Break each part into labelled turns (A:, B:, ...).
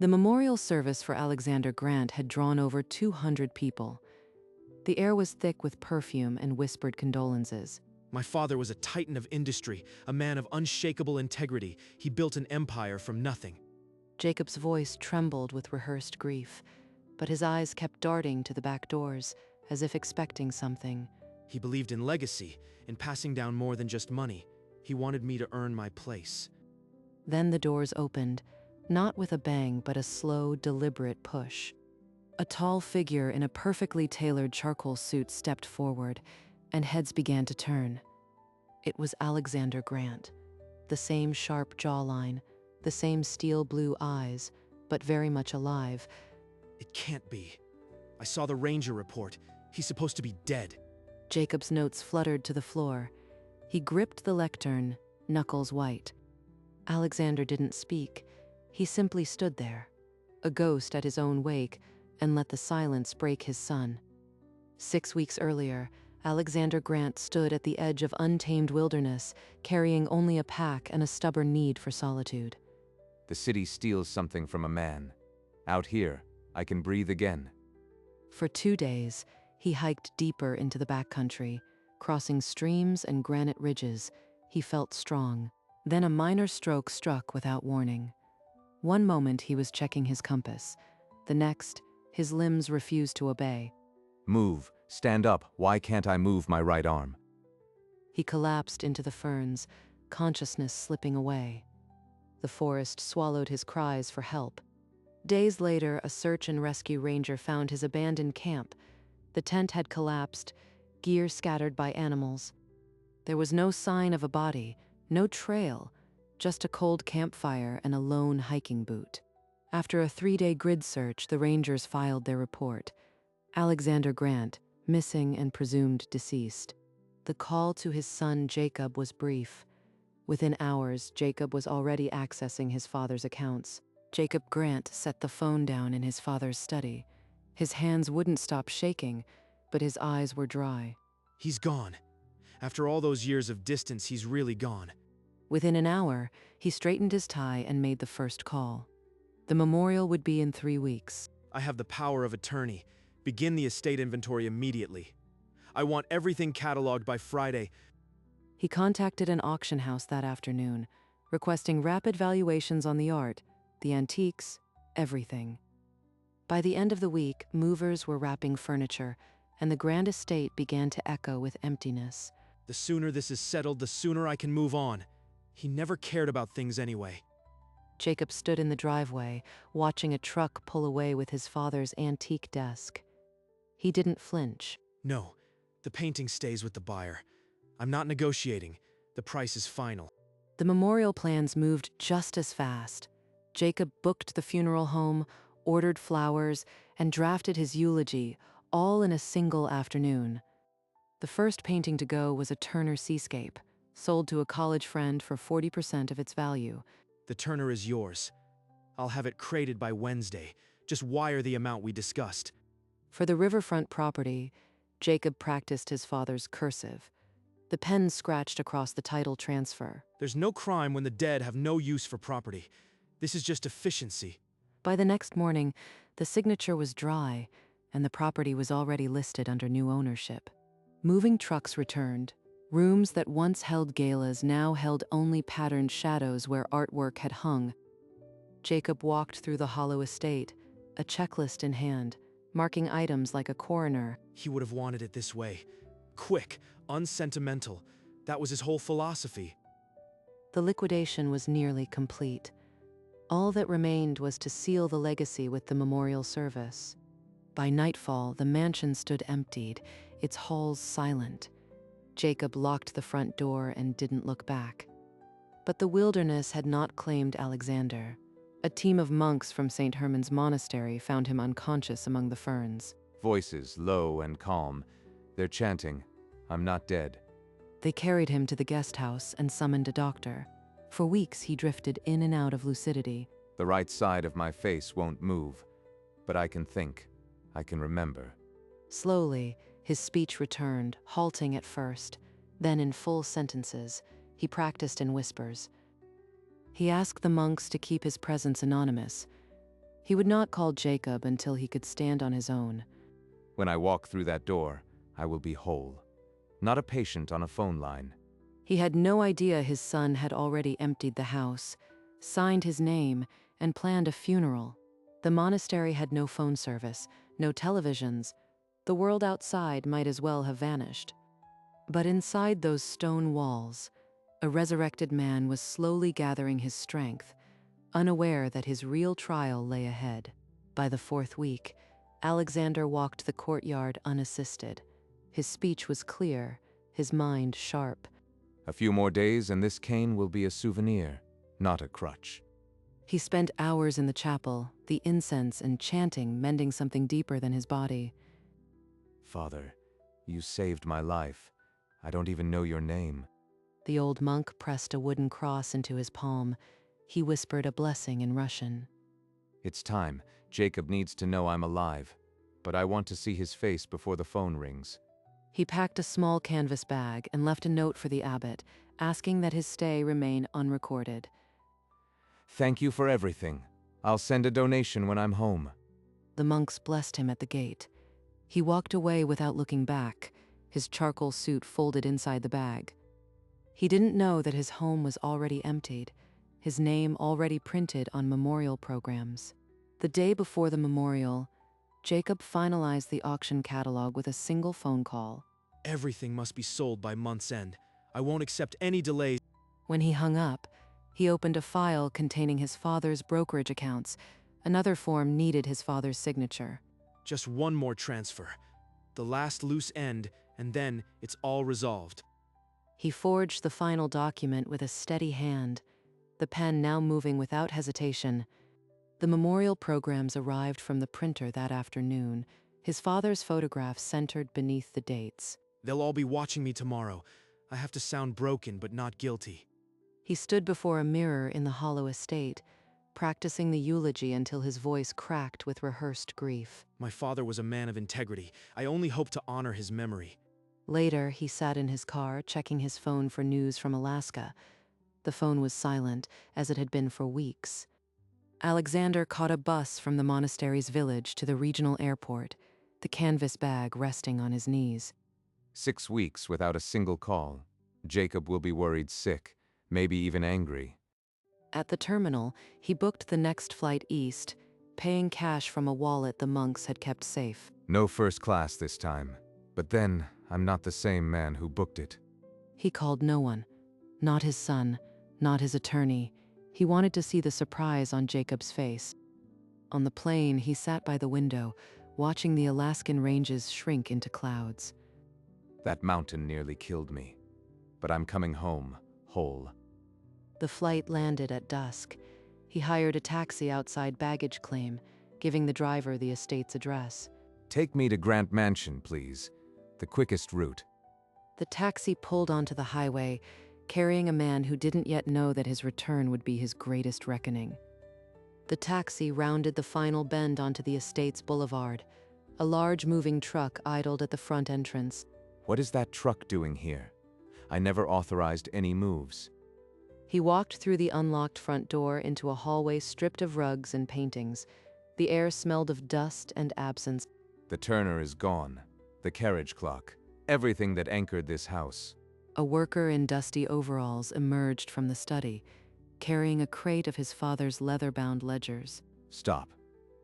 A: The memorial service for Alexander Grant had drawn over 200 people. The air was thick with perfume and whispered condolences.
B: My father was a titan of industry, a man of unshakable integrity. He built an empire from nothing.
A: Jacob's voice trembled with rehearsed grief, but his eyes kept darting to the back doors, as if expecting something.
B: He believed in legacy, in passing down more than just money. He wanted me to earn my place.
A: Then the doors opened, not with a bang, but a slow, deliberate push. A tall figure in a perfectly tailored charcoal suit stepped forward, and heads began to turn. It was Alexander Grant. The same sharp jawline, the same steel blue eyes, but very much alive.
B: It can't be. I saw the ranger report. He's supposed to be dead.
A: Jacob's notes fluttered to the floor. He gripped the lectern, knuckles white. Alexander didn't speak. He simply stood there, a ghost at his own wake, and let the silence break his son. 6 weeks earlier, Alexander Grant stood at the edge of untamed wilderness, carrying only a pack and a stubborn need for solitude.
C: The city steals something from a man. Out here, I can breathe again.
A: For 2 days, he hiked deeper into the backcountry, crossing streams and granite ridges. He felt strong. Then a minor stroke struck without warning. One moment he was checking his compass. The next, his limbs refused to obey.
C: Move, stand up, why can't I move my right arm?
A: He collapsed into the ferns, consciousness slipping away. The forest swallowed his cries for help. Days later, a search and rescue ranger found his abandoned camp. The tent had collapsed, gear scattered by animals. There was no sign of a body, no trail, just a cold campfire and a lone hiking boot. After a 3-day grid search, the rangers filed their report. Alexander Grant, missing and presumed deceased. The call to his son Jacob was brief. Within hours, Jacob was already accessing his father's accounts. Jacob Grant set the phone down in his father's study. His hands wouldn't stop shaking, but his eyes were dry.
B: He's gone. After all those years of distance, he's really gone.
A: Within an hour, he straightened his tie and made the first call. The memorial would be in 3 weeks.
B: I have the power of attorney. Begin the estate inventory immediately. I want everything cataloged by Friday.
A: He contacted an auction house that afternoon, requesting rapid valuations on the art, the antiques, everything. By the end of the week, movers were wrapping furniture, and the grand estate began to echo with emptiness.
B: The sooner this is settled, the sooner I can move on. He never cared about things anyway.
A: Jacob stood in the driveway, watching a truck pull away with his father's antique desk. He didn't flinch.
B: No, the painting stays with the buyer. I'm not negotiating. The price is final.
A: The memorial plans moved just as fast. Jacob booked the funeral home, ordered flowers, and drafted his eulogy, all in a single afternoon. The first painting to go was a Turner Seascape, sold to a college friend for 40% of its value.
B: The Turner is yours. I'll have it crated by Wednesday. Just wire the amount we discussed.
A: For the riverfront property, Jacob practiced his father's cursive. The pen scratched across the title transfer.
B: There's no crime when the dead have no use for property. This is just efficiency.
A: By the next morning, the signature was dry, and the property was already listed under new ownership. Moving trucks returned. Rooms that once held galas now held only patterned shadows where artwork had hung. Jacob walked through the hollow estate, a checklist in hand, marking items like a coroner.
B: He would have wanted it this way. Quick, unsentimental. That was his whole philosophy.
A: The liquidation was nearly complete. All that remained was to seal the legacy with the memorial service. By nightfall, the mansion stood emptied, its halls silent. Jacob locked the front door and didn't look back. But the wilderness had not claimed Alexander. A team of monks from St. Herman's Monastery found him unconscious among the ferns.
C: Voices low and calm. They're chanting, "I'm not dead."
A: They carried him to the guest house and summoned a doctor. For weeks, he drifted in and out of lucidity.
C: The right side of my face won't move, but I can think. I can remember.
A: Slowly, his speech returned, halting at first. Then in full sentences, he practiced in whispers. He asked the monks to keep his presence anonymous. He would not call Jacob until he could stand on his own.
C: When I walk through that door, I will be whole. Not a patient on a phone line.
A: He had no idea his son had already emptied the house, signed his name, and planned a funeral. The monastery had no phone service, no televisions. The world outside might as well have vanished. But inside those stone walls, a resurrected man was slowly gathering his strength, unaware that his real trial lay ahead. By the 4th week, Alexander walked the courtyard unassisted. His speech was clear, his mind sharp.
C: A few more days and this cane will be a souvenir, not a crutch.
A: He spent hours in the chapel, the incense and chanting mending something deeper than his body.
C: Father, you saved my life. I don't even know your name.
A: The old monk pressed a wooden cross into his palm. He whispered a blessing in Russian.
C: It's time. Jacob needs to know I'm alive. But I want to see his face before the phone rings.
A: He packed a small canvas bag and left a note for the abbot, asking that his stay remain unrecorded.
C: Thank you for everything. I'll send a donation when I'm home.
A: The monks blessed him at the gate. He walked away without looking back, his charcoal suit folded inside the bag. He didn't know that his home was already emptied, his name already printed on memorial programs. The day before the memorial, Jacob finalized the auction catalog with a single phone call.
B: Everything must be sold by month's end. I won't accept any delays.
A: When he hung up, he opened a file containing his father's brokerage accounts. Another form needed his father's signature.
B: Just one more transfer. The last loose end, and then it's all resolved.
A: He forged the final document with a steady hand, the pen now moving without hesitation. The memorial programs arrived from the printer that afternoon, his father's photographs centered beneath the dates.
B: They'll all be watching me tomorrow. I have to sound broken but not guilty.
A: He stood before a mirror in the hollow estate, practicing the eulogy until his voice cracked with rehearsed grief.
B: My father was a man of integrity. I only hope to honor his memory.
A: Later, he sat in his car, checking his phone for news from Alaska. The phone was silent, as it had been for weeks. Alexander caught a bus from the monastery's village to the regional airport, the canvas bag resting on his knees.
C: 6 weeks without a single call. Jacob will be worried sick, maybe even angry.
A: At the terminal, he booked the next flight east, paying cash from a wallet the monks had kept safe.
C: No first class this time. But then, I'm not the same man who booked it.
A: He called no one. Not his son, not his attorney. He wanted to see the surprise on Jacob's face. On the plane, he sat by the window, watching the Alaskan ranges shrink into clouds.
C: That mountain nearly killed me. But I'm coming home, whole.
A: The flight landed at dusk. He hired a taxi outside baggage claim, giving the driver the estate's address.
C: Take me to Grant Mansion, please. The quickest route.
A: The taxi pulled onto the highway, carrying a man who didn't yet know that his return would be his greatest reckoning. The taxi rounded the final bend onto the estate's boulevard. A large moving truck idled at the front entrance.
C: What is that truck doing here? I never authorized any moves.
A: He walked through the unlocked front door into a hallway stripped of rugs and paintings. The air smelled of dust and absence.
C: The Turner is gone. The carriage clock. Everything that anchored this house.
A: A worker in dusty overalls emerged from the study, carrying a crate of his father's leather-bound ledgers.
C: Stop.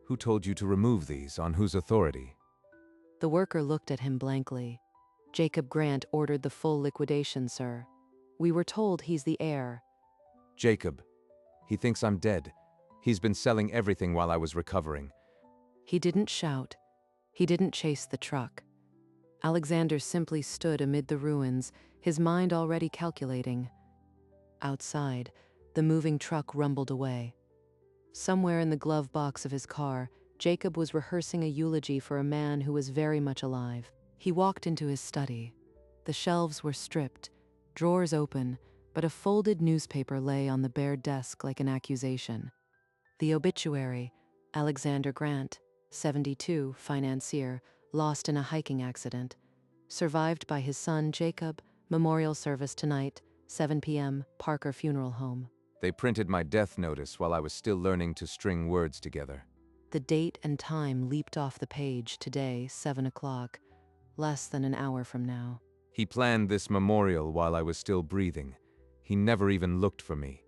C: Who told you to remove these? On whose authority?
A: The worker looked at him blankly. Jacob Grant ordered the full liquidation, sir. We were told he's the heir.
C: Jacob. He thinks I'm dead. He's been selling everything while I was recovering.
A: He didn't shout. He didn't chase the truck. Alexander simply stood amid the ruins, his mind already calculating. Outside, the moving truck rumbled away. Somewhere in the glove box of his car, Jacob was rehearsing a eulogy for a man who was very much alive. He walked into his study. The shelves were stripped, drawers open, but a folded newspaper lay on the bare desk like an accusation. The obituary, Alexander Grant, 72, financier, lost in a hiking accident. Survived by his son, Jacob, memorial service tonight, 7 p.m., Parker Funeral Home.
C: They printed my death notice while I was still learning to string words together.
A: The date and time leaped off the page. Today, 7 o'clock, less than an hour from now.
C: He planned this memorial while I was still breathing. He never even looked for me.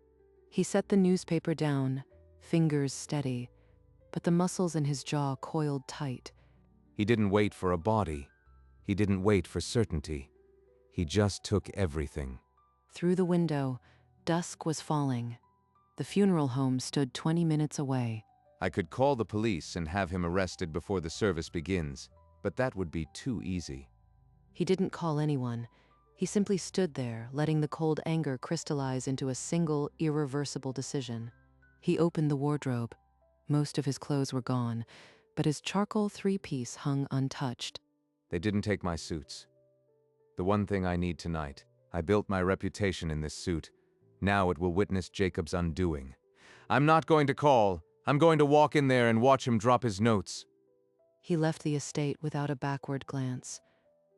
A: He set the newspaper down, fingers steady, but the muscles in his jaw coiled tight.
C: He didn't wait for a body. He didn't wait for certainty. He just took everything.
A: Through the window, dusk was falling. The funeral home stood 20 minutes away.
C: I could call the police and have him arrested before the service begins, but that would be too easy.
A: He didn't call anyone. He simply stood there, letting the cold anger crystallize into a single, irreversible decision. He opened the wardrobe. Most of his clothes were gone, but his charcoal three-piece hung untouched.
C: They didn't take my suits. The one thing I need tonight. I built my reputation in this suit. Now it will witness Jacob's undoing. I'm not going to call. I'm going to walk in there and watch him drop his notes.
A: He left the estate without a backward glance.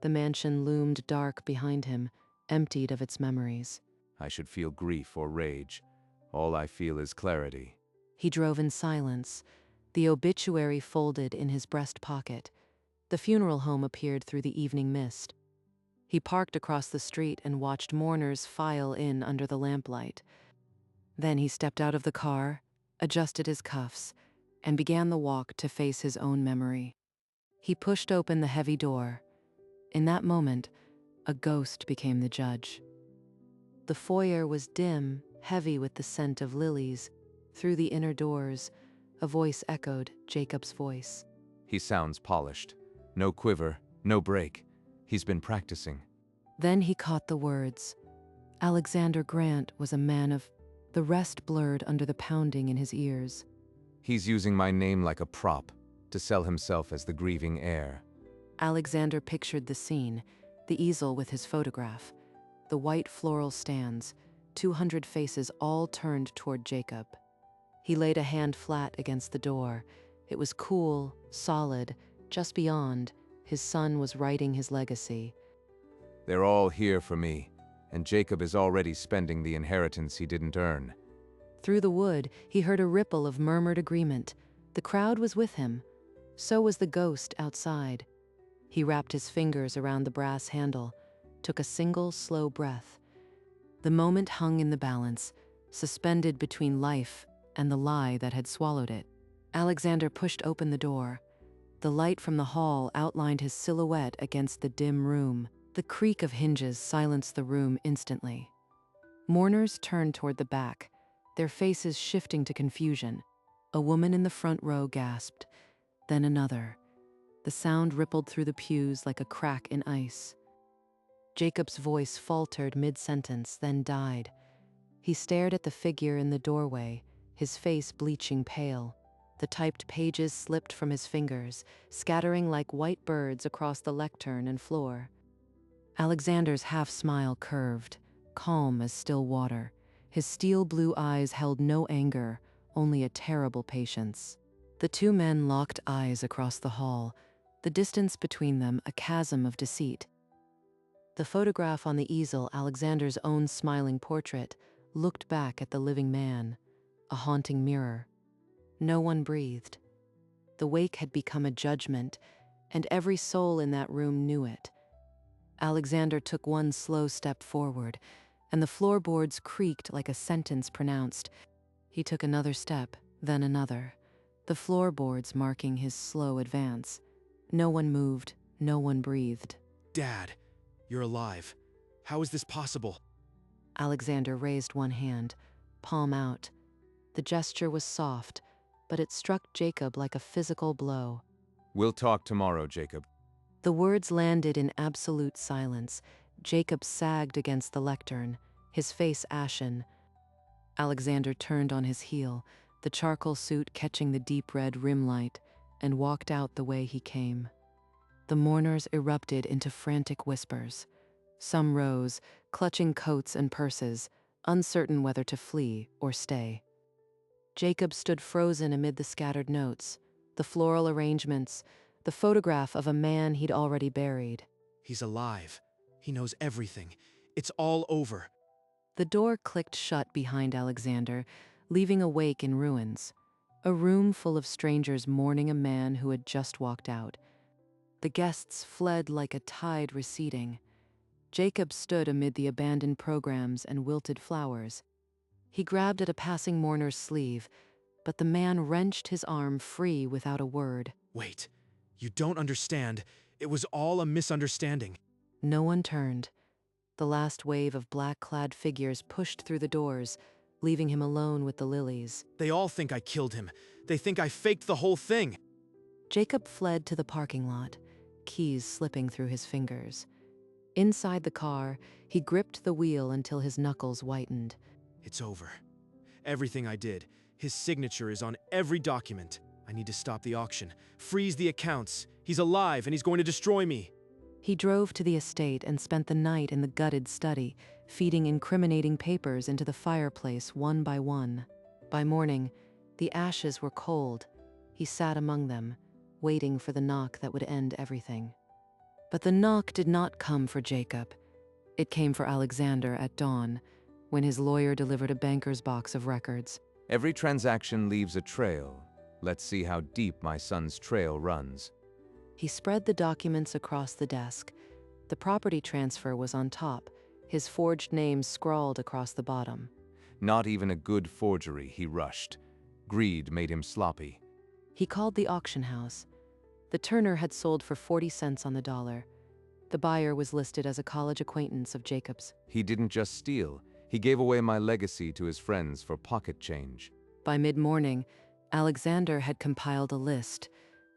A: The mansion loomed dark behind him, emptied of its memories.
C: I should feel grief or rage. All I feel is clarity.
A: He drove in silence, the obituary folded in his breast pocket. The funeral home appeared through the evening mist. He parked across the street and watched mourners file in under the lamplight. Then he stepped out of the car, adjusted his cuffs, and began the walk to face his own memory. He pushed open the heavy door. In that moment, a ghost became the judge. The foyer was dim, heavy with the scent of lilies. Through the inner doors, a voice echoed Jacob's voice.
C: He sounds polished. No quiver, no break. He's been practicing.
A: Then he caught the words. Alexander Grant was a man of... The rest blurred under the pounding in his ears.
C: He's using my name like a prop to sell himself as the grieving heir.
A: Alexander pictured the scene, the easel with his photograph, the white floral stands, 200 faces all turned toward Jacob. He laid a hand flat against the door. It was cool, solid. Just beyond, his son was writing his legacy.
C: They're all here for me, and Jacob is already spending the inheritance he didn't earn.
A: Through the wood, he heard a ripple of murmured agreement. The crowd was with him. So was the ghost outside. He wrapped his fingers around the brass handle, took a single slow breath. The moment hung in the balance, suspended between life and the lie that had swallowed it. Alexander pushed open the door. The light from the hall outlined his silhouette against the dim room. The creak of hinges silenced the room instantly. Mourners turned toward the back, their faces shifting to confusion. A woman in the front row gasped, then another. The sound rippled through the pews like a crack in ice. Jacob's voice faltered mid-sentence, then died. He stared at the figure in the doorway, his face bleaching pale. The typed pages slipped from his fingers, scattering like white birds across the lectern and floor. Alexander's half-smile curved, calm as still water. His steel blue eyes held no anger, only a terrible patience. The two men locked eyes across the hall, the distance between them a chasm of deceit. The photograph on the easel, Alexander's own smiling portrait, looked back at the living man, a haunting mirror. No one breathed. The wake had become a judgment, and every soul in that room knew it. Alexander took one slow step forward, and the floorboards creaked like a sentence pronounced. He took another step, then another, the floorboards marking his slow advance. No one moved, no one breathed.
B: Dad, you're alive. How is this possible?
A: Alexander raised one hand, palm out. The gesture was soft, but it struck Jacob like a physical blow.
C: We'll talk tomorrow, Jacob.
A: The words landed in absolute silence. Jacob sagged against the lectern, his face ashen. Alexander turned on his heel, the charcoal suit catching the deep red rim light, and walked out the way he came. The mourners erupted into frantic whispers. Some rose, clutching coats and purses, uncertain whether to flee or stay. Jacob stood frozen amid the scattered notes, the floral arrangements, the photograph of a man he'd already buried.
B: He's alive. He knows everything. It's all over.
A: The door clicked shut behind Alexander, leaving a wake in ruins. A room full of strangers mourning a man who had just walked out. The guests fled like a tide receding. Jacob stood amid the abandoned programs and wilted flowers. He grabbed at a passing mourner's sleeve, but the man wrenched his arm free without a word.
B: Wait, you don't understand. It was all a misunderstanding.
A: No one turned. The last wave of black-clad figures pushed through the doors, leaving him alone with the lilies.
B: They all think I killed him. They think I faked the whole thing.
A: Jacob fled to the parking lot, keys slipping through his fingers. Inside the car, he gripped the wheel until his knuckles whitened.
B: It's over. Everything I did. His signature is on every document. I need to stop the auction. Freeze the accounts. He's alive and he's going to destroy me.
A: He drove to the estate and spent the night in the gutted study, feeding incriminating papers into the fireplace one by one. By morning, the ashes were cold. He sat among them, waiting for the knock that would end everything. But the knock did not come for Jacob. It came for Alexander at dawn, when his lawyer delivered a banker's box of records.
C: Every transaction leaves a trail. Let's see how deep my son's trail runs.
A: He spread the documents across the desk. The property transfer was on top, his forged name scrawled across the bottom.
C: Not even a good forgery, he rushed. Greed made him sloppy.
A: He called the auction house. The Turner had sold for 40 cents on the dollar. The buyer was listed as a college acquaintance of Jacob's.
C: He didn't just steal. He gave away my legacy to his friends for pocket change.
A: By mid-morning, Alexander had compiled a list: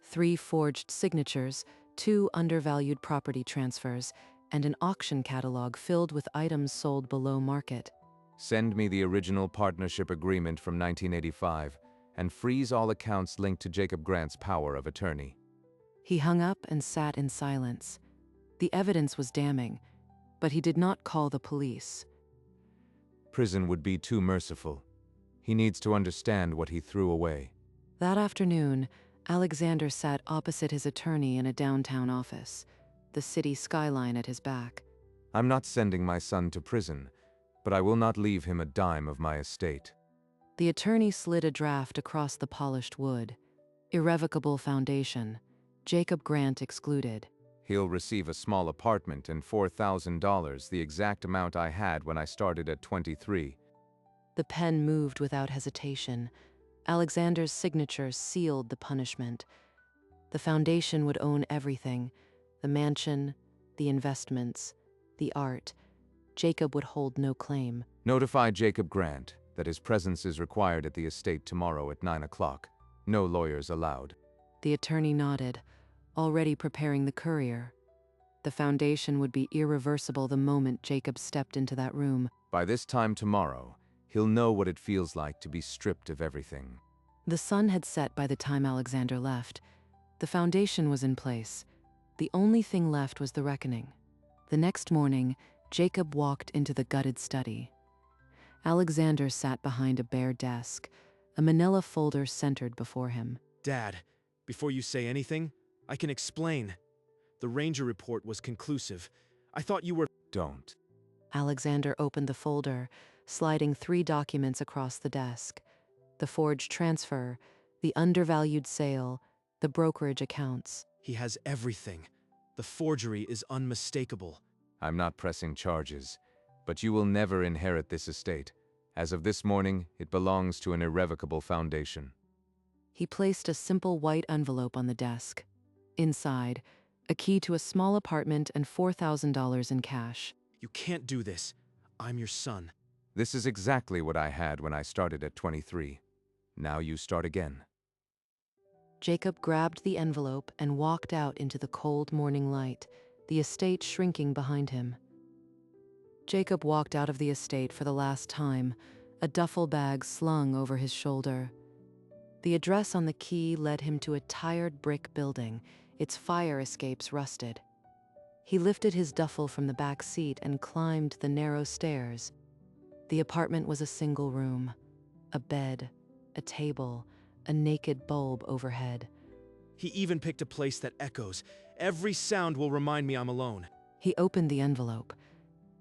A: 3 forged signatures, 2 undervalued property transfers, and an auction catalog filled with items sold below market.
C: Send me the original partnership agreement from 1985 and freeze all accounts linked to Jacob Grant's power of attorney.
A: He hung up and sat in silence. The evidence was damning, but he did not call the police.
C: Prison would be too merciful. He needs to understand what he threw away.
A: That afternoon, Alexander sat opposite his attorney in a downtown office, the city skyline at his back.
C: I'm not sending my son to prison, but I will not leave him a dime of my estate.
A: The attorney slid a draft across the polished wood. Irrevocable foundation. Jacob Grant excluded.
C: He'll receive a small apartment and $4,000, the exact amount I had when I started at 23.
A: The pen moved without hesitation. Alexander's signature sealed the punishment. The foundation would own everything: the mansion, the investments, the art. Jacob would hold no claim.
C: Notify Jacob Grant that his presence is required at the estate tomorrow at 9 o'clock. No lawyers allowed.
A: The attorney nodded, already preparing the courier. The foundation would be irreversible the moment Jacob stepped into that room.
C: By this time tomorrow, he'll know what it feels like to be stripped of everything.
A: The sun had set by the time Alexander left. The foundation was in place. The only thing left was the reckoning. The next morning, Jacob walked into the gutted study. Alexander sat behind a bare desk, a manila folder centered before him.
B: Dad, before you say anything, I can explain. The Ranger report was conclusive. I thought you were—
C: Don't.
A: Alexander opened the folder, sliding 3 documents across the desk: the forged transfer, the undervalued sale, the brokerage accounts.
B: He has everything. The forgery is unmistakable.
C: I'm not pressing charges, but you will never inherit this estate. As of this morning, it belongs to an irrevocable foundation.
A: He placed a simple white envelope on the desk. Inside, a key to a small apartment and $4,000 in cash.
B: You can't do this. I'm your son.
C: This is exactly what I had when I started at 23. Now you start again.
A: Jacob grabbed the envelope and walked out into the cold morning light, the estate shrinking behind him. Jacob walked out of the estate for the last time, a duffel bag slung over his shoulder. The address on the key led him to a tired brick building, its fire escapes rusted. He lifted his duffel from the back seat and climbed the narrow stairs. The apartment was a single room: a bed, a table, a naked bulb overhead.
B: He even picked a place that echoes. Every sound will remind me I'm alone.
A: He opened the envelope.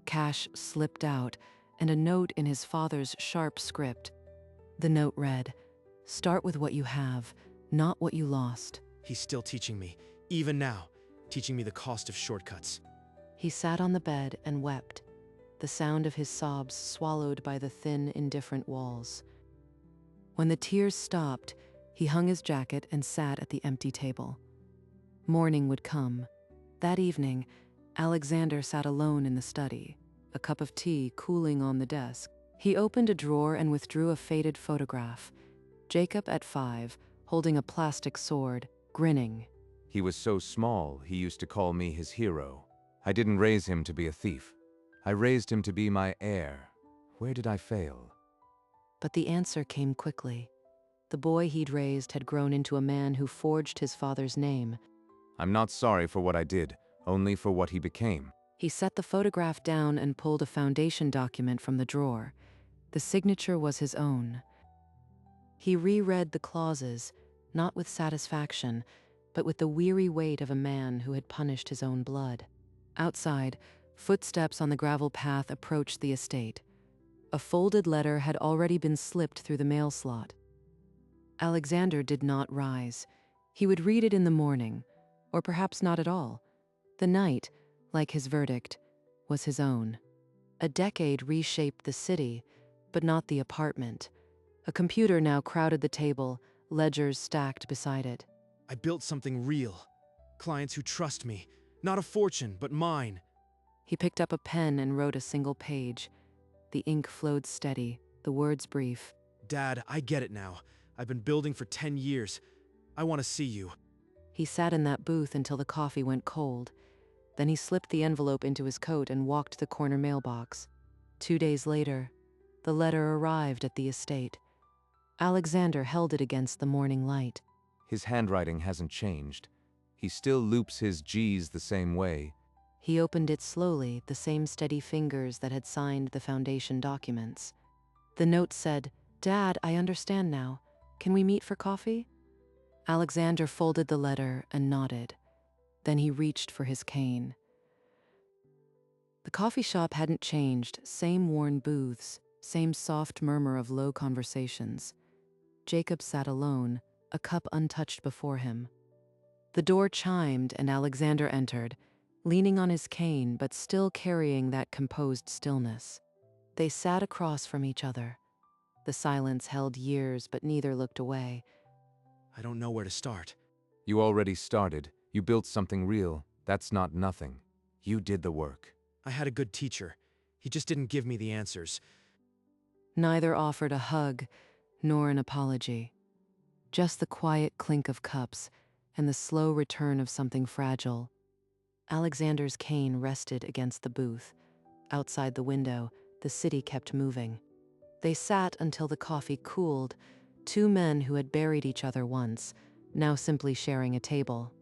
A: Cash slipped out, and a note in his father's sharp script. The note read, Start with what you have, not what you lost.
B: He's still teaching me, even now, teaching me the cost of shortcuts.
A: He sat on the bed and wept, the sound of his sobs swallowed by the thin, indifferent walls. When the tears stopped, he hung his jacket and sat at the empty table. Morning would come. That evening, Alexander sat alone in the study, a cup of tea cooling on the desk. He opened a drawer and withdrew a faded photograph. Jacob at 5, holding a plastic sword, grinning.
C: He was so small, he used to call me his hero. I didn't raise him to be a thief. I raised him to be my heir. Where did I fail?
A: But the answer came quickly. The boy he'd raised had grown into a man who forged his father's name.
C: I'm not sorry for what I did, only for what he became.
A: He set the photograph down and pulled a foundation document from the drawer. The signature was his own. He reread the clauses, not with satisfaction, but with the weary weight of a man who had punished his own blood. Outside, footsteps on the gravel path approached the estate. A folded letter had already been slipped through the mail slot. Alexander did not rise. He would read it in the morning, or perhaps not at all. The night, like his verdict, was his own. A decade reshaped the city, but not the apartment. A computer now crowded the table, ledgers stacked beside it.
B: I built something real. Clients who trust me. Not a fortune, but mine.
A: He picked up a pen and wrote a single page. The ink flowed steady, the words brief.
B: Dad, I get it now. I've been building for 10 years. I want to see you.
A: He sat in that booth until the coffee went cold. Then he slipped the envelope into his coat and walked to the corner mailbox. 2 days later, the letter arrived at the estate. Alexander held it against the morning light.
C: His handwriting hasn't changed. He still loops his G's the same way.
A: He opened it slowly, the same steady fingers that had signed the foundation documents. The note said, "Dad, I understand now. Can we meet for coffee?" Alexander folded the letter and nodded. Then he reached for his cane. The coffee shop hadn't changed, same worn booths, same soft murmur of low conversations. Jacob sat alone, a cup untouched before him. The door chimed and Alexander entered, leaning on his cane but still carrying that composed stillness. They sat across from each other. The silence held years, but neither looked away.
B: I don't know where to start.
C: You already started. You built something real. That's not nothing. You did the work.
B: I had a good teacher. He just didn't give me the answers.
A: Neither offered a hug, nor an apology. Just the quiet clink of cups and the slow return of something fragile. Alexander's cane rested against the booth. Outside the window, the city kept moving. They sat until the coffee cooled, two men who had buried each other once, now simply sharing a table.